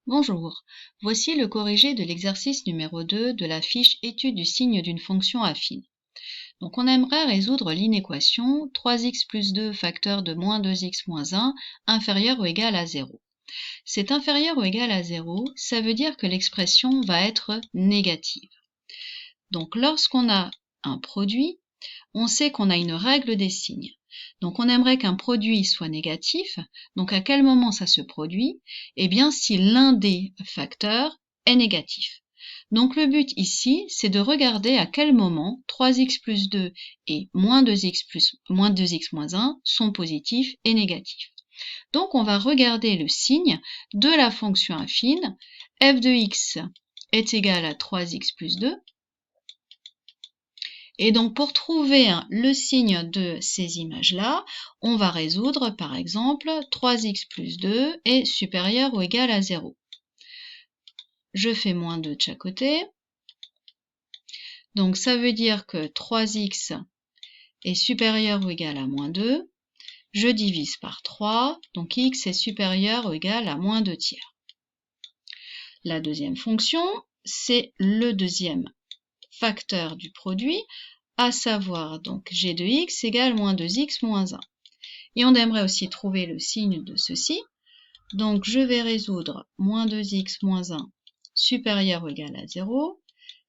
Bonjour, voici le corrigé de l'exercice numéro 2 de la fiche étude du signe d'une fonction affine. Donc on aimerait résoudre l'inéquation 3x plus 2 facteur de moins 2x moins 1 inférieur ou égal à 0. C'est inférieur ou égal à 0, ça veut dire que l'expression va être négative. Donc lorsqu'on a un produit, on sait qu'on a une règle des signes. Donc on aimerait qu'un produit soit négatif. Donc à quel moment ça se produit? Eh bien si l'un des facteurs est négatif. Donc le but ici, c'est de regarder à quel moment 3x plus 2 et moins 2x moins 1 sont positifs et négatifs. Donc on va regarder le signe de la fonction affine. F de x est égal à 3x plus 2. Et donc, pour trouver le signe de ces images-là, on va résoudre, par exemple, 3x plus 2 est supérieur ou égal à 0. Je fais moins 2 de chaque côté. Donc, ça veut dire que 3x est supérieur ou égal à moins 2. Je divise par 3, donc x est supérieur ou égal à moins 2 tiers. La deuxième fonction, c'est le deuxième facteur du produit, à savoir donc g de x égale moins 2x moins 1. Et on aimerait aussi trouver le signe de ceci. Donc je vais résoudre moins 2x moins 1 supérieur ou égal à 0,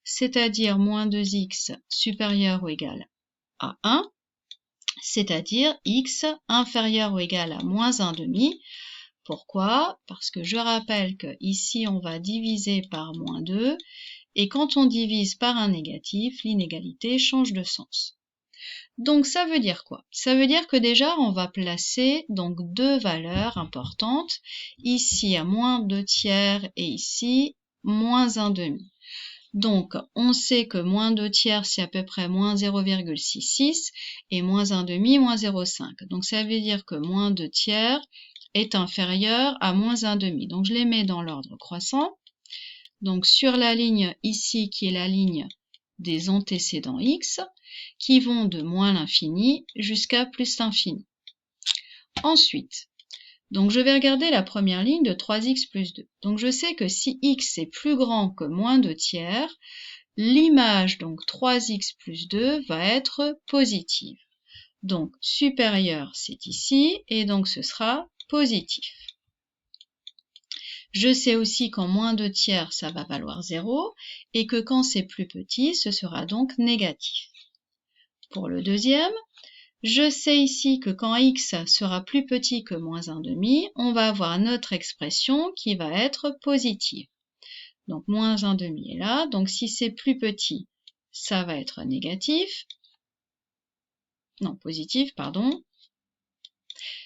c'est-à-dire moins 2x supérieur ou égal à 1, c'est-à-dire x inférieur ou égal à moins 1 demi. Pourquoi? Parce que je rappelle que ici on va diviser par moins 2, et quand on divise par un négatif, l'inégalité change de sens. Donc ça veut dire quoi? Ça veut dire que déjà on va placer donc deux valeurs importantes, ici à moins 2 tiers et ici moins 1 demi. Donc on sait que moins 2 tiers c'est à peu près moins 0,66 et moins 1 demi moins 0,5. Donc ça veut dire que moins 2 tiers est inférieur à moins 1 demi. Donc je les mets dans l'ordre croissant. Donc sur la ligne ici qui est la ligne des antécédents x, qui vont de moins l'infini jusqu'à plus l'infini. Ensuite, donc je vais regarder la première ligne de 3x plus 2. Donc je sais que si x est plus grand que moins 2 tiers, l'image donc 3x plus 2 va être positive. Donc supérieur c'est ici et donc ce sera positif. Je sais aussi qu'en moins 2 tiers, ça va valoir 0, et que quand c'est plus petit, ce sera donc négatif. Pour le deuxième, je sais ici que quand x sera plus petit que moins 1 demi, on va avoir notre expression qui va être positive. Donc moins 1 demi est là, donc si c'est plus petit, ça va être négatif. Non, positif, pardon.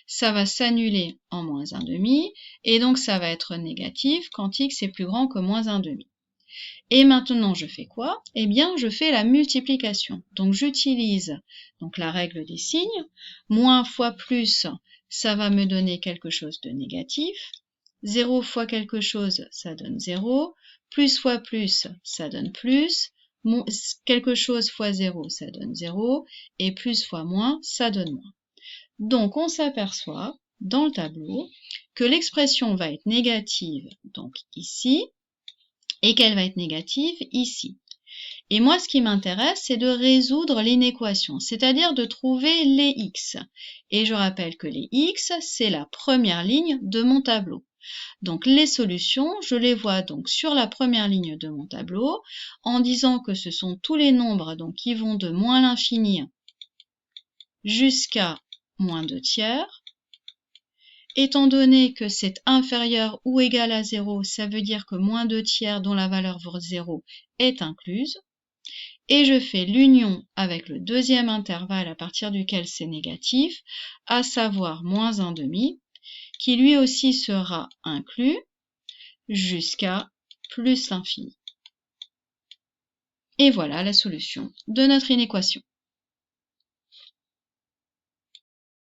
Ça va s'annuler en moins 1 demi, et donc ça va être négatif quand x est plus grand que moins 1 demi. Et maintenant, je fais quoi? Eh bien, je fais la multiplication. Donc, j'utilise donc la règle des signes. Moins fois plus, ça va me donner quelque chose de négatif. 0 fois quelque chose, ça donne 0. Plus fois plus, ça donne plus. Quelque chose fois 0, ça donne 0. Et plus fois moins, ça donne moins. Donc, on s'aperçoit dans le tableau que l'expression va être négative, donc ici, et qu'elle va être négative ici. Et moi, ce qui m'intéresse, c'est de résoudre l'inéquation, c'est-à-dire de trouver les x. Et je rappelle que les x, c'est la première ligne de mon tableau. Donc les solutions, je les vois donc sur la première ligne de mon tableau, en disant que ce sont tous les nombres donc, qui vont de moins l'infini jusqu'à moins 2 tiers. Étant donné que c'est inférieur ou égal à 0, ça veut dire que moins 2 tiers dont la valeur vaut 0 est incluse. Et je fais l'union avec le deuxième intervalle à partir duquel c'est négatif, à savoir moins 1 demi, qui lui aussi sera inclus jusqu'à plus l'infini. Et voilà la solution de notre inéquation.